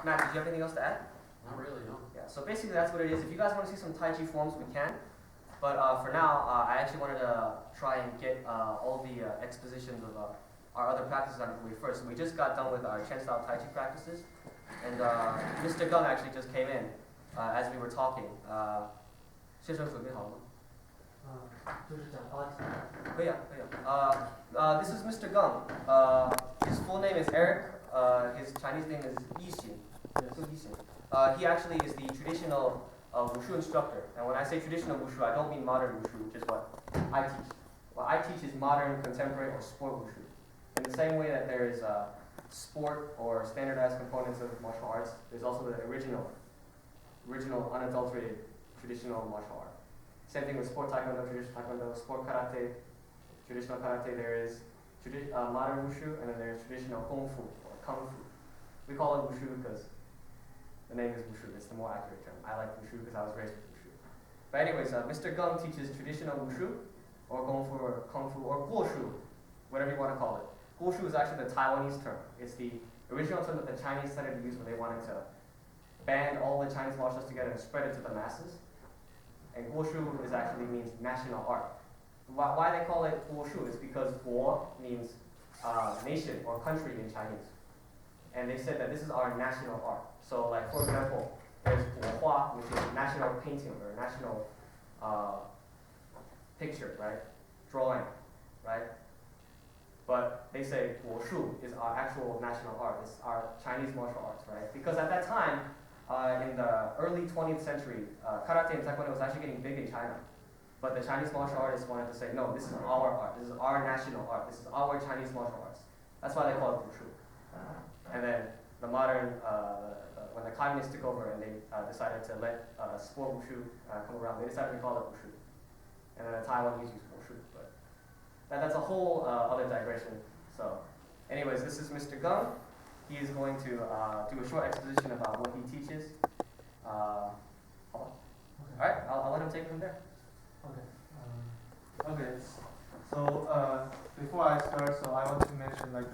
Matt, did you have anything else to add? Not really, no. Yeah, so basically that's what it is. If you guys want to see some Tai Chi forms, we can. But for now, I actually wanted to try and get all the expositions of our other practices out of the way first. So we just got done with our Chen style Tai Chi practices. And Mr. Gung actually just came in as we were talking. 先生准备好了吗？就是讲话题。可以啊，可以啊。This is Mr. Gung. His full name is Eric. His Chinese name is Yixin. Yes. He actually is the traditional Wushu instructor. And when I say traditional Wushu, I don't mean modern Wushu, which is what I teach. What I teach is modern, contemporary, or sport Wushu. In the same way that there is sport or standardized components of martial arts, there's also the original, unadulterated, traditional martial art. Same thing with sport taekwondo, traditional taekwondo, sport karate, traditional karate. There is modern Wushu, and then there's traditional kung fu or kung fu. We call it Wushu because the name is Wushu. It's the more accurate term. I like Wushu because I was raised with Wushu. But anyways, Mr. Gung teaches traditional Wushu, or kung fu, or Gushu, whatever you want to call it. Gushu is actually the Taiwanese term. It's the original term that the Chinese started to use when they wanted to band all the Chinese martial arts together and spread it to the masses. And Gushu is actually means national art. Why they call it Gushu is because Guo means nation or country in Chinese. And they said that this is our national art. So like for example, there's Guohua, which is national painting or national picture, right? Drawing, right? But they say Wushu is our actual national art. It's our Chinese martial arts, right? Because at that time, in the early 20th century, karate and taekwondo was actually getting big in China. But the Chinese martial artists wanted to say, no, this is our art. This is our national art. This is our Chinese martial arts. That's why they call it Wushu. And then the modern, when the communists took over and they decided to let sport Wushu come around, they decided to call it Wushu. And then the Taiwanese use Wushu. But that's a whole other digression. So anyways, this is Mr. Gung. He is going to do a short exposition about what he teaches. All right, I'll let him take it from there. Okay. So before I start, so I want to mention like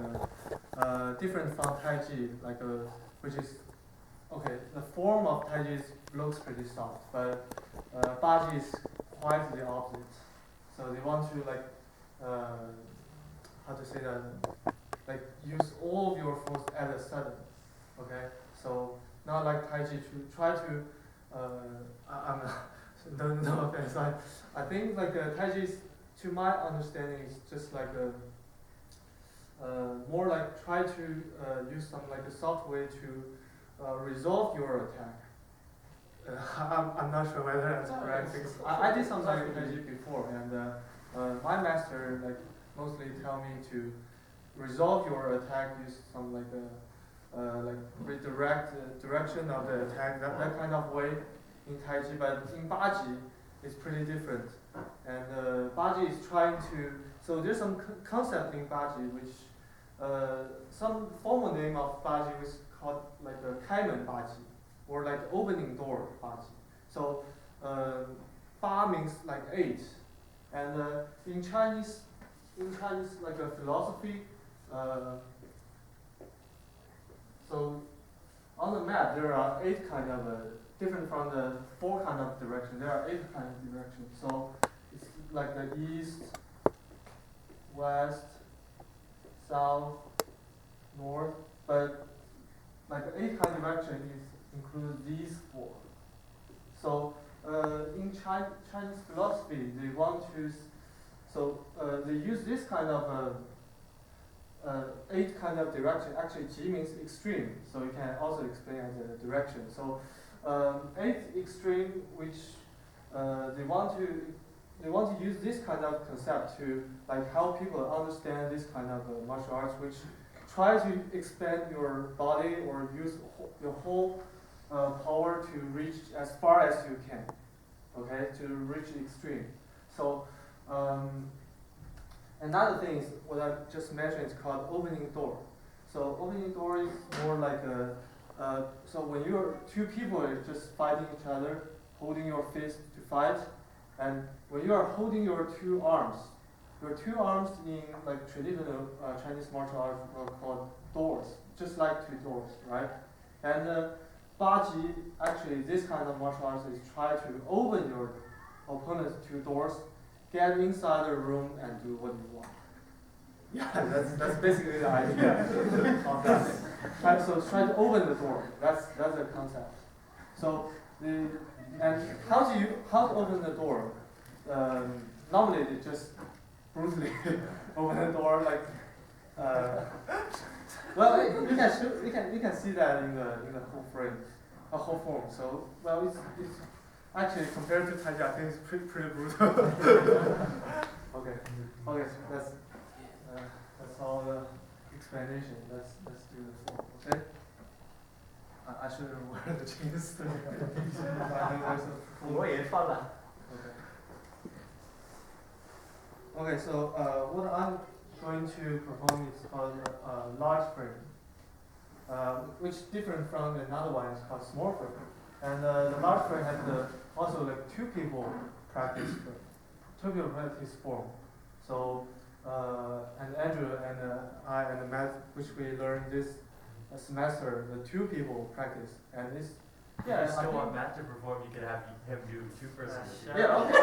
different from Tai Chi, like which is okay. The form of Tai Chi looks pretty soft, but Ba Chi is quite the opposite. So they want to like how to say that, like use all of your force at a sudden. Okay, so not like Tai Chi to try to. I'm no offense. I think like Tai Chi is, to my understanding, is just like more like try to use some like a soft way to resolve your attack. I'm not sure whether that's correct. I did some like Tai Chi before, and my master like mostly tell me to resolve your attack, use some like redirect the direction of the attack, that kind of way in Tai Chi. But in Ba Chi, it's pretty different. And Ba Chi is trying to, so there's some concept in Ba Chi which some formal name of Ba Chi is called like a Kaimen Ba Chi, or like opening door Ba Chi. So Ba means like 8, and in Chinese like a philosophy. So on the map there are 8 kind of different from the 4 kind of direction. There are 8 kind of directions. So it's like the east, west, south, north. But like the 8 kind of direction includes these 4. So in Chinese philosophy, they want to. So they use this kind of 8 kind of direction. Actually, Ji means extreme, so you can also explain as a direction. So 8 extreme, which they want to use this kind of concept to like help people understand this kind of martial arts, which try to expand your body or use your whole power to reach as far as you can. Okay, to reach the extreme. So. Another thing is what I just mentioned is called opening door. So opening door is more like so when you're 2 people are just fighting each other, holding your fist to fight, and when you are holding your 2 arms in like traditional Chinese martial arts are called doors, just like 2 doors, right? And Baji, actually, this kind of martial arts is try to open your opponent's two doors, get inside the room, and do what you want. Yeah, that's basically the idea of that. Try to open the door. That's the concept. So how to open the door? Normally they just brutally open the door like. Well, you can see that in the whole form. So well, it's actually compared to Tai Chi, I think it's pretty brutal. Okay, so that's all the explanation. Let's do the form. Okay. I shouldn't wear the jeans. Okay, so what I'm going to perform is called large frame, which is different from another one. It's called small frame. And the large frame has also like two people practice form. So and Andrew and I and Matt, which we learned this semester, the two people practice, and this. Yeah, if you still want Matt to perform, you could have him do two-person. Yeah, okay.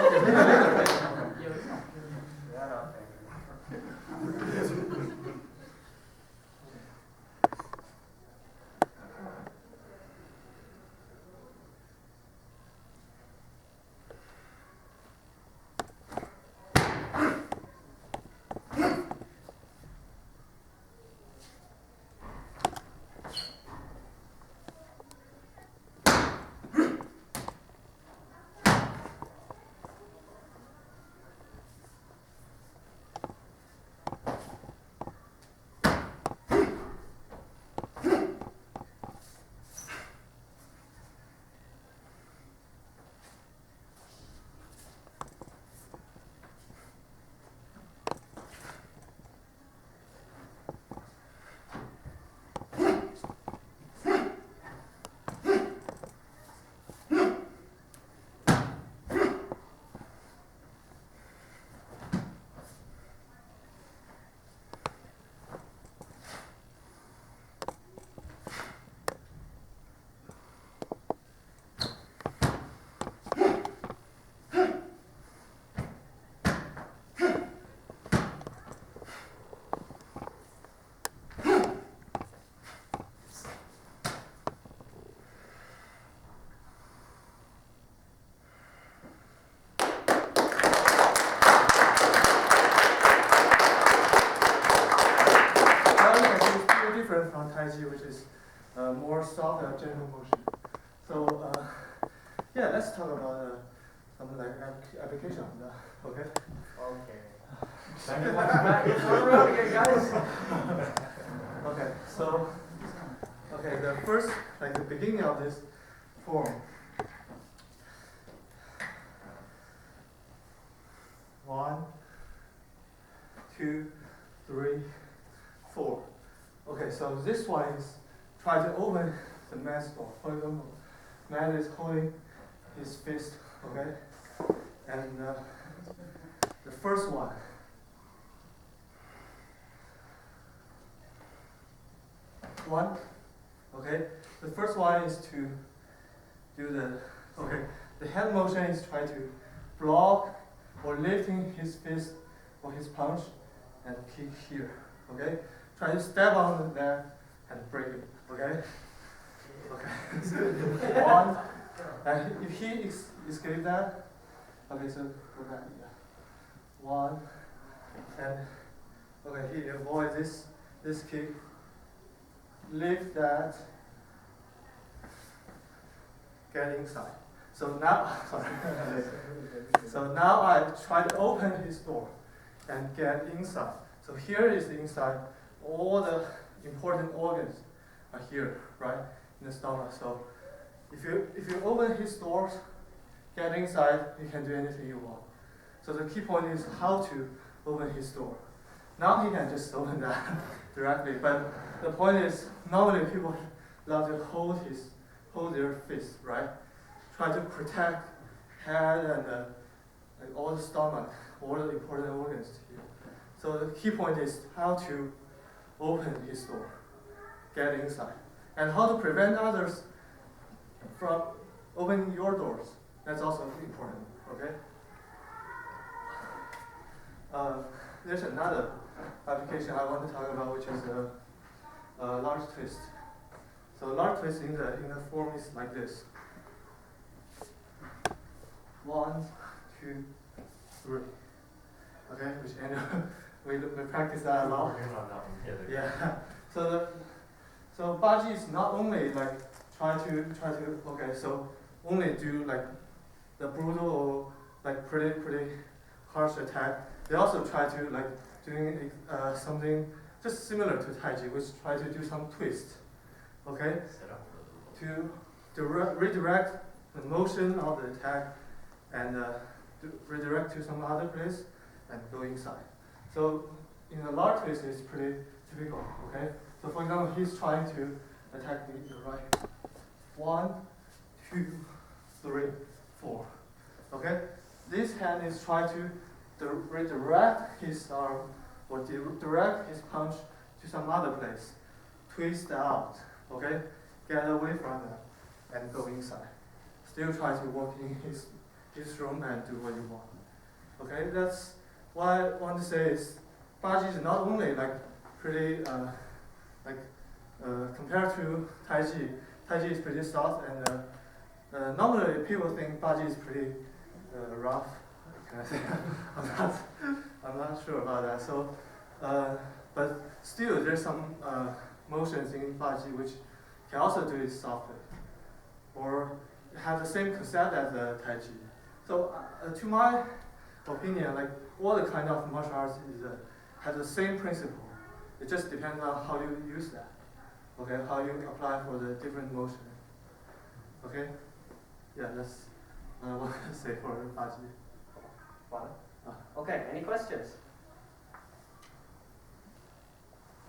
Different from Tai Chi, which is more soft and gentle motion. So yeah, let's talk about some like application of that. Okay. Okay, guys. Okay. So the first like the beginning of this form. 1, 2, 3, 4. Okay, so this one is try to open the man's door. For example, man is holding his fist, okay? And the first one. Okay? The first one is to do the hand motion is try to block or lifting his fist or his punch and kick here, okay? Try to step on there and break it, okay? Okay. 1, and if he escape that, okay, so go back, yeah. 1, and okay, he avoid this kick, lift that, get inside. So now, sorry. So now I try to open his door and get inside. So here is the inside. All the important organs are here, right, in the stomach. So if you open his doors, get inside, you can do anything you want. So the key point is how to open his door. Now he can just open that directly, but the point is normally people love to hold their fist, right? Try to protect head and like all the stomach, all the important organs here. So the key point is how to open his door, get inside. And how to prevent others from opening your doors. That's also important, okay? There's another application I want to talk about, which is large twist. So large twist in the form is like this. 1, 2, 3. Okay, which we practice that a lot. Yeah. So Baji is not only like try to okay, so only do like the brutal or like pretty harsh attack. They also try to like doing something just similar to Tai Chi, which try to do some twist. Okay, to redirect the motion of the attack and to redirect to some other place and go inside. So in a large twist, it's pretty typical. Okay, so for example, he's trying to attack me in the right. 1, 2, 3, 4. Okay, this hand is trying to redirect his arm or direct his punch to some other place. Twist out. Okay, get away from that and go inside. Still try to walk in his room and do what you want. Okay, that's what I want to say is Baji is not only like pretty compared to Tai Chi is pretty soft and normally people think Baji is pretty rough. Can I say? I'm not sure about that. So, but still there's some motions in Baji which can also do it softly, or have the same concept as the Tai Chi. So, to my opinion, like all the kind of martial arts has the same principle. It just depends on how you use that. Okay, how you apply for the different motion. Okay, yeah, that's what I want to say for Baji. Okay, any questions?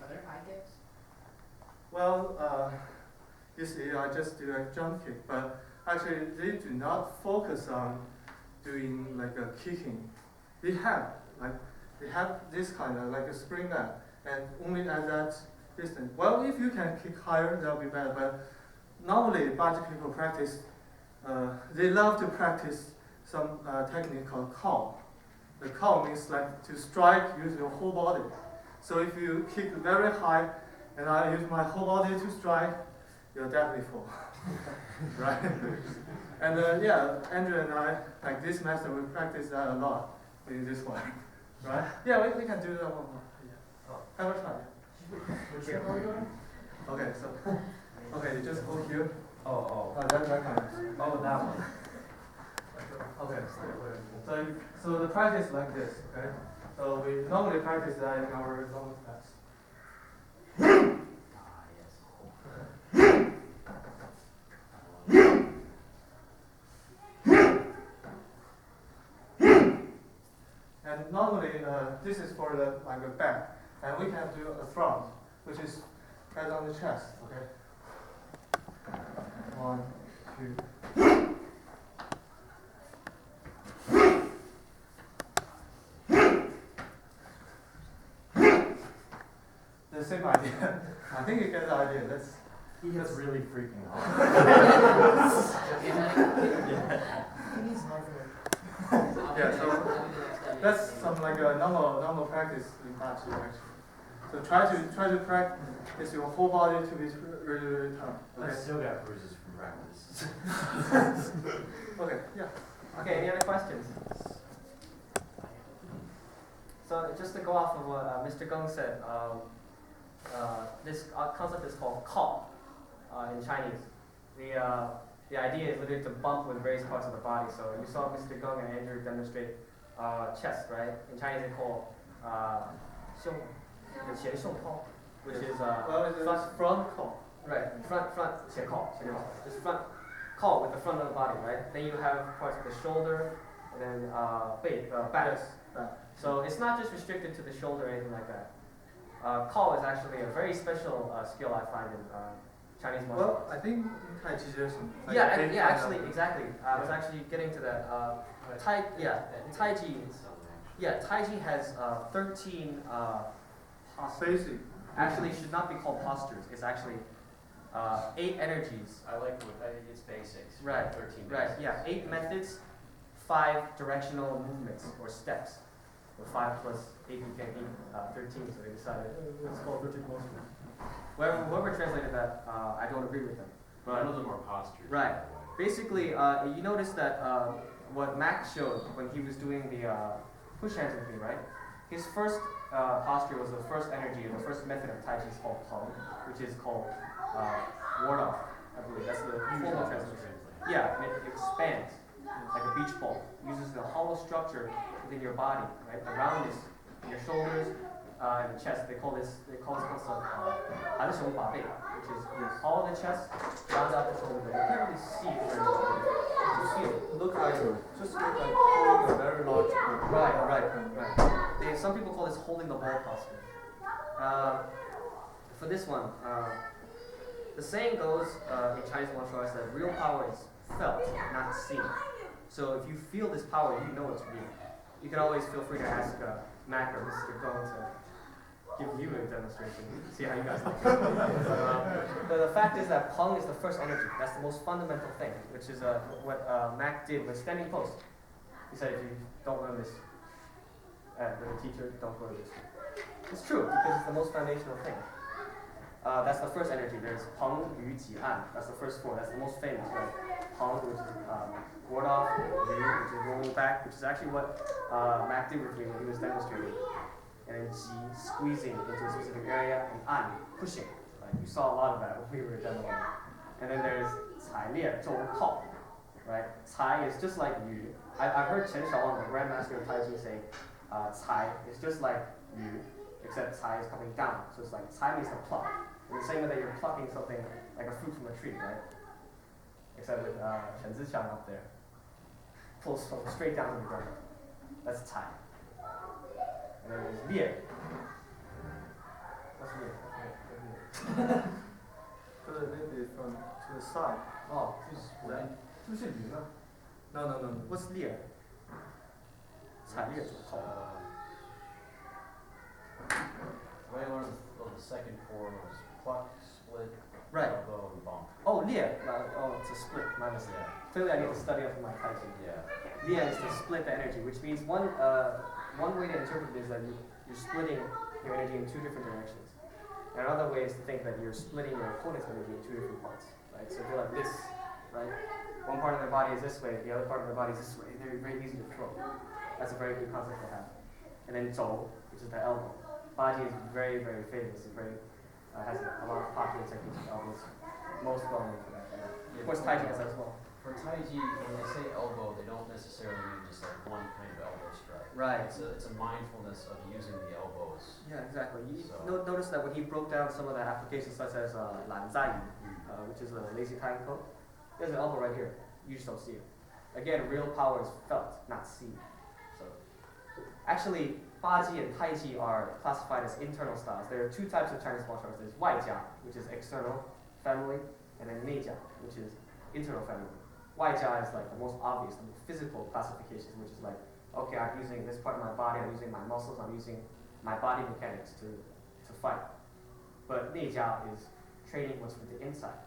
Are there high kicks? Well, you see, I just do a jump kick, but actually they do not focus on doing like a kicking. They have this kind of like a spring mat, and only at that distance. Well, if you can kick higher, that'll be better. But normally, Baji people practice. They love to practice some technique called call. The call means like to strike, use your whole body. So if you kick very high, and I use my whole body to strike, you'll definitely fall, right? And yeah, Andrew and I, like this master, we practice that a lot in this one, right? Yeah, we can do that one more. Yeah. Have a try. Okay, so okay, you just go here. Oh, That kind of. oh, that one. Okay, so the practice is like this, okay? So we normally practice that in our normal class. And normally this is for the like a back, and we can do a front, which is head on the chest, okay? 1, 2. The same idea. I think you get the idea. He gets really freaking out. Yeah, so that's some like a normal practice in Baji actually. So try to practice your whole body to be really tough. Okay. I still got bruises from practice. Okay. Yeah. Okay, any other questions? So just to go off of what Mr. Gong said, this concept is called call in Chinese. The idea is literally to bump with various parts of the body. So you saw Mr. Gong and Andrew demonstrate chest, right? In Chinese they call 胸前胸炮, which is front call. Right, front 前靠, just front call with the front of the body, right? Then you have parts of the shoulder, and then back. Yes, back. So it's not just restricted to the shoulder or anything like that. Call is actually a very special skill I find in Chinese martial Well, arts. I think in Tai Chi there's some. Like Yeah, actually, exactly. I was actually getting to that. Tai Chi. Yeah, Tai Chi has 13 postures. Basic. Actually, should not be called postures. It's actually 8 energies. I like what, I think it's basics. Right, 13 right, basics. yeah, 8 methods, 5 directional movements or steps. So 5 plus 8 became 13, so they decided it's called 13 motion. Whoever translated that, I don't agree with them. None of them are postures. Right. Basically, you notice that what Mac showed when he was doing the push hands with me, right? His first posture was the first energy, or the first method of Tai Chi is called Peng, which is called ward off, I believe. That's the formal translation. Yeah, and it expands like a beach ball. It uses the hollow structure within your body, right? The roundness in your shoulders and the chest. They call this concept which is all the chest, round out the shoulder. You can't really see it very well. You feel it. Look like holding a very large group. Right. Some people call this holding the ball posture. For this one, the saying goes in Chinese martial arts that real power is felt, not seen. So if you feel this power, you know it's real. You can always feel free to ask Mac or Mr. Gong to give you a demonstration. See how you guys think. The fact is that Peng is the first energy. That's the most fundamental thing, which is what Mac did with standing post. He said, if you don't learn this with a teacher, don't learn this. It's true, because it's the most foundational thing. That's the first energy. There's Peng, Yu, Ji, An. That's the first 4. That's the most famous, right? Peng, which is ward off, Yu, which is rolling back, which is actually what Mac did with me when he was demonstrating. And then Ji, squeezing into a specific area, and An, pushing. Right? You saw a lot of that when we were demoing. And then there's Cai Lie, Zhou Kao. Right? Cai is just like Yu. I've heard Chen Shaowan, the grandmaster of Tai Chi, say Cai is just like Yu, except Cai is coming down. So it's like Cai means to pluck. In the same way that you're plucking something like a fruit from a tree, right? Except with Chen Zixiang up there. Pulls from straight down to the ground. That's Cai. And then there's Lie. What's Lie? Because maybe from to the side. Oh, Right. No. what's Lie? Cai Lie 怎么扣？ The way I learned the second 4 was pluck, split, Right. elbow, and bump. Oh, Lie. It's a split. My mistake. Yeah. Clearly, I need to study up on my Tai Chi. Yeah. Lie is to split the energy, which means one way to interpret it is that you're splitting your energy in 2 different directions. And another way is to think that you're splitting your opponent's energy in 2 different parts. Right? So if you're like this, right? One part of their body is this way, the other part of their body is this way. They're very easy to throw. That's a very good concept to have. And then Zhou, which is the elbow. Baji is very, very famous. It has a lot of popular techniques with elbows. Most well known for that. Of course, Tai Chi has that as well. For Tai Chi, when they say elbow, they don't necessarily mean just like one kind of elbow strike. Right. It's a mindfulness of using the elbows. Yeah, exactly. You So- notice that when he broke down some of the applications such as Lan Zai Yi, which is a lazy tying code, there's an elbow right here. You just don't see it. Again, real power is felt, not seen. So, actually, Baji and Tai Chi are classified as internal styles. There are 2 types of Chinese martial arts. There's Waijia, which is external family, and then Neijia, which is internal family. Waijia is like the most obvious, the most physical classifications, which is like, okay, I'm using this part of my body, I'm using my muscles, I'm using my body mechanics to fight. But Neijia is training what's from the inside,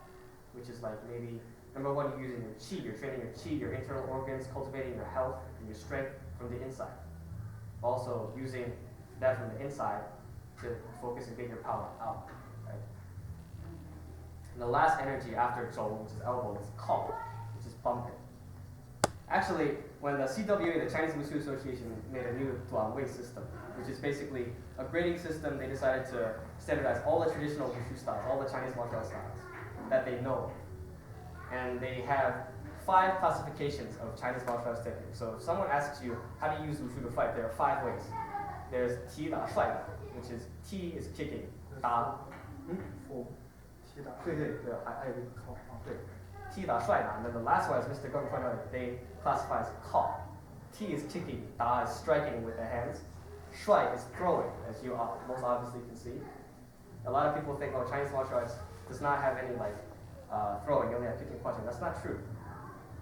which is like maybe, number 1, you're using your qi, you're training your qi, your internal organs, cultivating your health and your strength from the inside. Also using that from the inside to focus and get your power out. Right? And the last energy after Zhou, which is elbow, is Kao, which is bumping. Actually, when the CWA, the Chinese Wushu Association, made a new Duan Wei system, which is basically a grading system, they decided to standardize all the traditional Wushu styles, all the Chinese martial arts styles that they know. And they have 5 classifications of Chinese martial arts techniques. So if someone asks you, how do you use Wushu to fight, there are 5 ways. There's Ti Da Shuai Da, which is Ti is kicking, Da. 4 踢打。I agree. Ti Da Shuai Da. And then the last one, as Mr. Gong pointed out, they classify as Kao. Ti is kicking, Da is striking with the hands. Shuai is throwing, as you most obviously can see. A lot of people think, oh, Chinese martial arts does not have any like throwing, you only have kicking, punching. That's not true.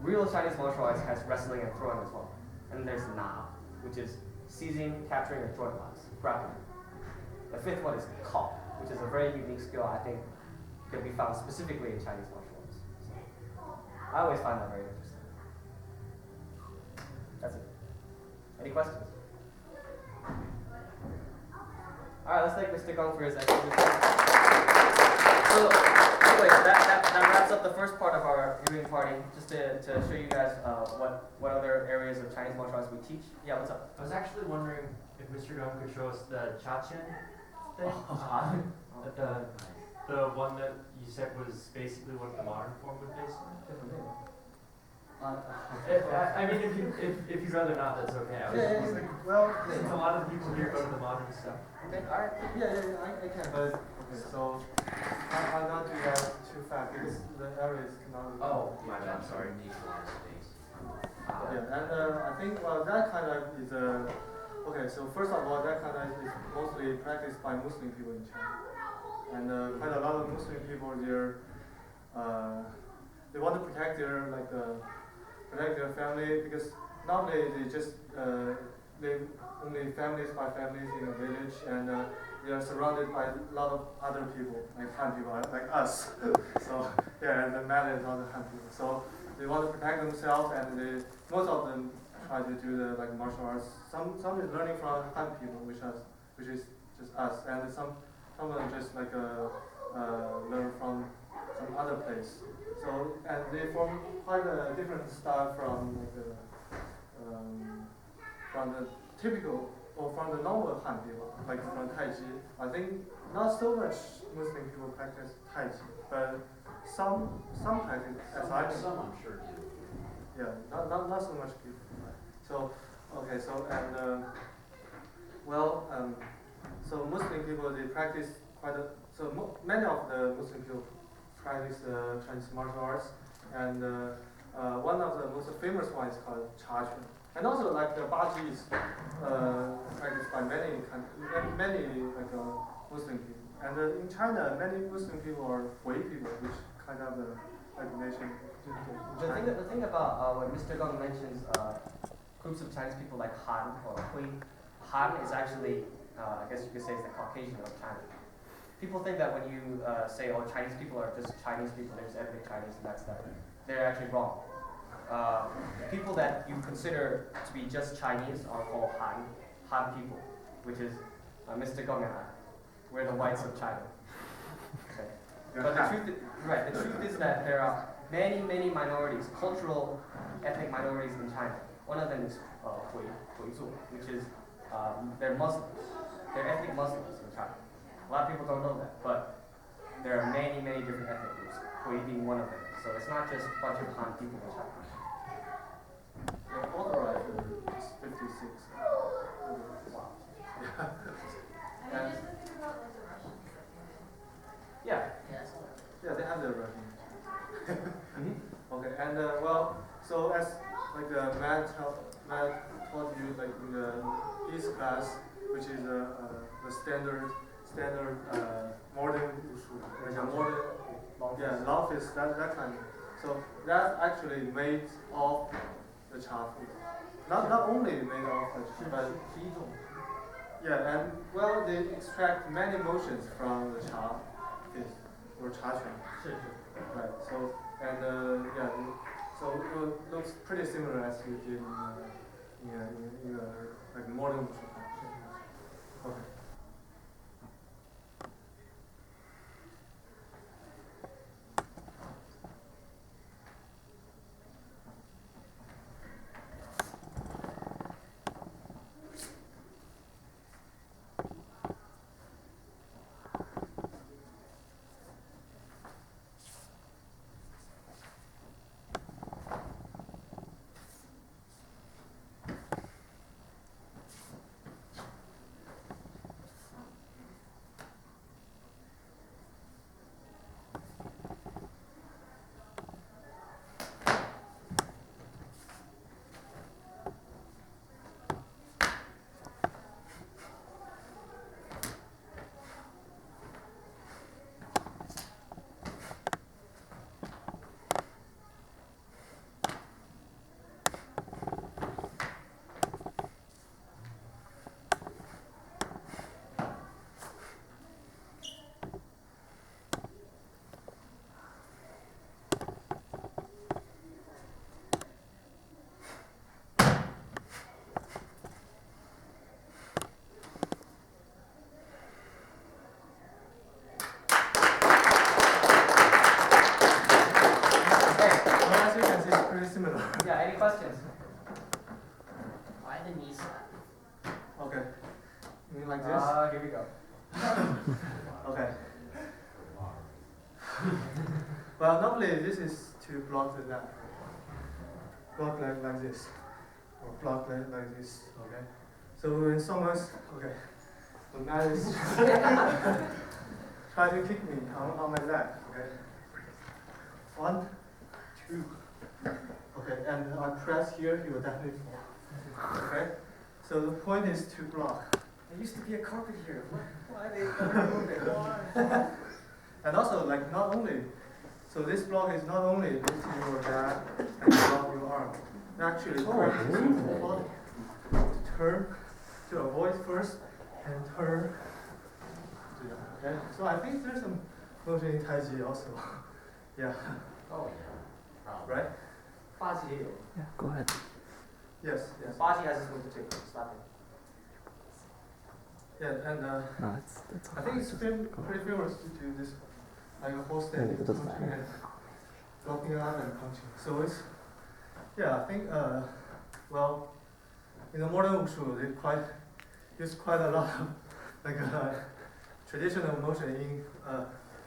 Real Chinese martial arts has wrestling and throwing as well. And there's Na, which is seizing, capturing, and joint locks, grappling. The 5th one is Kao, which is a very unique skill. I think can be found specifically in Chinese martial arts. So, I always find that very interesting. That's it. Any questions? Alright, let's thank Mr. Gong for his exposition. So, anyways, that wraps up the first part of our viewing party. Just to show you guys what other areas of Chinese martial arts we teach. Yeah, what's up? I was actually wondering if Mr. Gong could show us the Cha-Chen thing. The one that you said was basically what the modern form would base on. I mean, if you'd rather not, that's okay. I was just wondering. Well, Since a lot of the people here go to the modern stuff. Okay, alright. I can, but okay, so I'll not do that too fast because the areas cannot. Oh, my bad, sorry. Needs a lot of space. Yeah, and I think that kind of is okay. So first of all, that kind of is mostly practiced by Muslim people in China, and quite a lot of Muslim people they want to protect their protect their family because normally they just live only families by families in a village and they are surrounded by a lot of other people like Han people like us. So yeah, and the man is also Han people. So they want to protect themselves and most of them try to do the martial arts. Some is learning from Han people, which is just us, and some of them just learn from some other place. So and they form quite a different style from the typical or from the normal Han people, like from Tai Chi. I think not so much Muslim people practice Tai Chi, but some practice as I know. Some I'm sure do. Yeah, not so much people. So okay, so and so Muslim people they practice many of the Muslim people practice Chinese martial arts, and one of the most famous ones is called Cha-Chen. And also the Baji is practiced by many Muslim people. And in China, many Muslim people are Hui people, which kind of the nation. The thing about when Mr. Gong mentions groups of Chinese people like Han or Hui, Han is actually, I guess you could say, is the Caucasian of China. People think that when you say, oh, Chinese people are just Chinese people, they're just ethnic Chinese, and that's that. They're actually wrong. People that you consider to be just Chinese are called Han people, which is Mr. Gong and I. We're the whites of China. Okay. But the truth is that there are many minorities, cultural, ethnic minorities in China. One of them is Huizhu, which is they're Muslims. They're ethnic Muslims in China. A lot of people don't know that, but there are many different ethnic groups, Hui being one of them. So it's not just a bunch of Han people in China. They're authorized is 56. Wow. And yeah, they have their Russian. Okay, and so as Matt taught you in the East class, which is the standard modern modern love is that kind. So that actually made of the cha food. Not only made of the cha, but yeah, and they extract many emotions from the cha fish or cha chuan. Right. So and so it looks pretty similar as you did in modern wushu. Okay. pretty similar. Yeah, any questions? Why the knee slap? Okay. You mean like this? Here we go. Okay. Well, normally this is to block the neck. Block like this. Or block like this. Okay. So when someone's okay, when that is try to kick me on my leg. Okay. 1, 2. Okay, and I press here, he will definitely fall. Okay? So the point is to block. There used to be a carpet here. Why they never moved it? Why? And also, like, not only, so this block is not only lifting your back and block your arm. It actually turns your body. Turn to avoid first and turn to that. Okay? So I think there's some motion in Tai Chi also. Yeah. Oh, yeah. Probably. Right? 八级也有。 Yeah, go ahead. Yes, yes. 八级 has this move too. Slapping. Yeah, and No, it's I think it's pretty famous to do this, like a whole standing it doesn't punching matter. and blocking out and punching. So it's, yeah, I think, well, in the modern wushu, they use quite a lot of like traditional motion in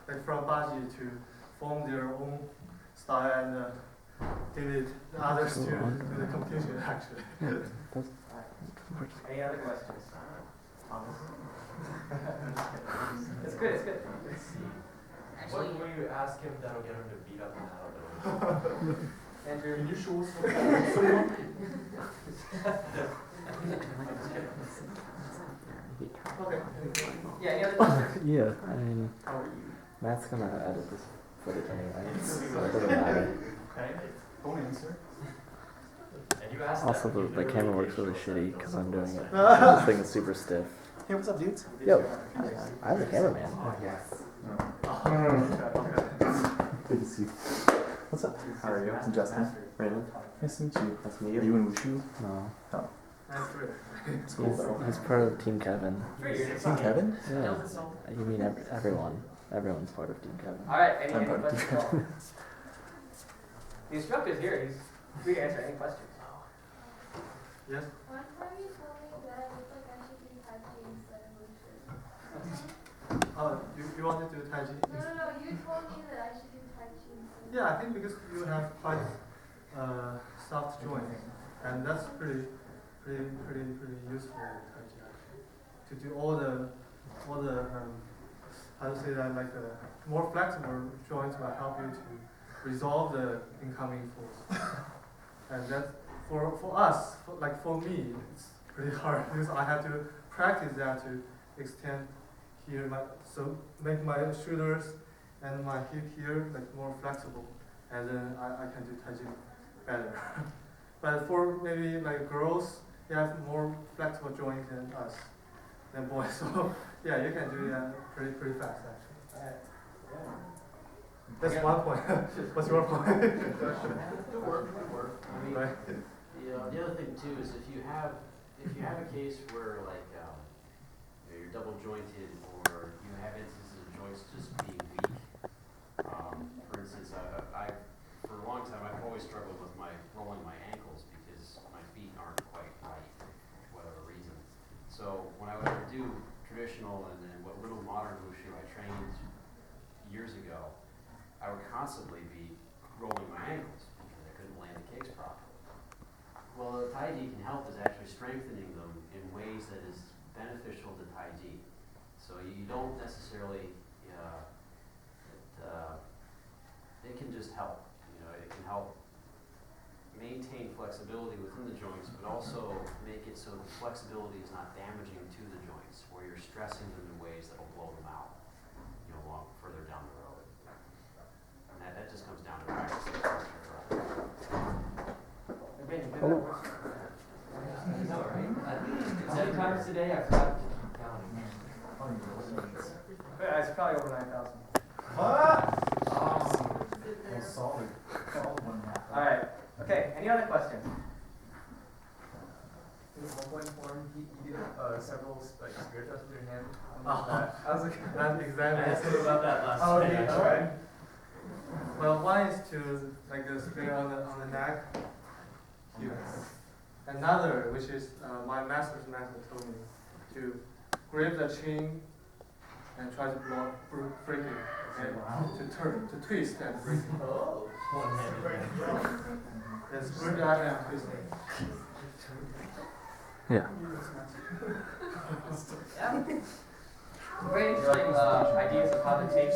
like from baji to form their own style and give it others to do the competition actually. Any other questions? Thomas? It's good, it's good. Actually, What will you ask him that'll get him to beat up the hell Andrew? Can you show us someone? Okay. Yeah, any other questions? Yeah, I mean, How are you? Matt's gonna edit this footage anyway, so it doesn't matter. Okay. Don't answer. And you asked Also, that, you the camera literally works really gave him shitty because I'm doing it. Ah. This thing is super stiff. Hey, what's up, dudes? Yo, I'm the cameraman. Good to see you. What's up? How are you? I'm Justin. Raymond. Nice to meet you. Nice to meet you. Are you in Wushu? No, That's Cool though. he's part of Team Kevin. Team Kevin? Yeah, you mean everyone. Everyone's part of Team Kevin. Alright, any I'm part of questions? at all? The instructor's here, he's free to answer any questions. Yes? One time you told me that I look like I should do Tai Chi instead of Wushu. Oh, you want to do Tai Chi? No, you told me that I should do Tai Chi instead. Yeah, I think because you have quite soft joints, and that's pretty useful in Tai Chi actually. To do all the how to say that, like more flexible joints will help you to resolve the incoming force. And that's for us, for me, it's pretty hard because I have to practice that to extend here, so make my shoulders and my hip here like more flexible, and then I can do Tai Chi better. But for maybe like girls, they have more flexible joints than us, than boys. So yeah, you can do that pretty fast actually. That's one point. What's your point? Good work, good work. I mean, Right. the other thing too is if you have a case where like you're double jointed or you have instances of joints just being weak. For instance, I for a long time I've always struggled with rolling my ankles because my feet aren't quite right for whatever reason. So when I would do traditional and then what little modern wushu I trained years ago, I would constantly be rolling my ankles because I couldn't land the kicks properly. Well, the Tai Chi can help is actually strengthening them in ways that is beneficial to Tai Chi. So you don't necessarily, it can just help. You know, it can help maintain flexibility within the joints, but also make it so the flexibility is not damaging to the joints, where you're stressing them in ways that will blow them out, further down the road. And that just comes down to practice. It's alright. 7 times today I've got counting. Yeah, it's probably over 9,000. Solid. Alright, okay, any other questions? At one point form, you did several spirit tests with your hand. I was like, that I exactly. asked him about that last Oh, night. okay, alright. Well, one is to like the spear on the neck. Here. Another, which is my master's method, told me to grip the chin and try to break it. Okay? To turn, to twist and break it. Oh. Yes, grip that and twist it. Yeah. Yeah. Very interesting ideas of how to take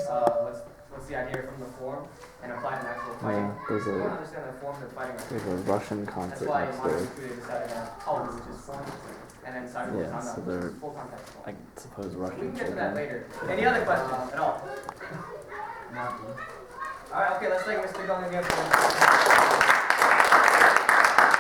what's the idea from the form and apply it in actual fighting. Yeah, there's You don't a understand the form of fighting. there's a Russian That's concert why next modern door. Wushu decided on Taoru, which is form, and then Saibu is Yeah, Hana, so which they're, is full contact form. I suppose, We Russian can get to that children. later. Any other questions at all? Not me. Alright, okay, let's thank Mr. Gong again for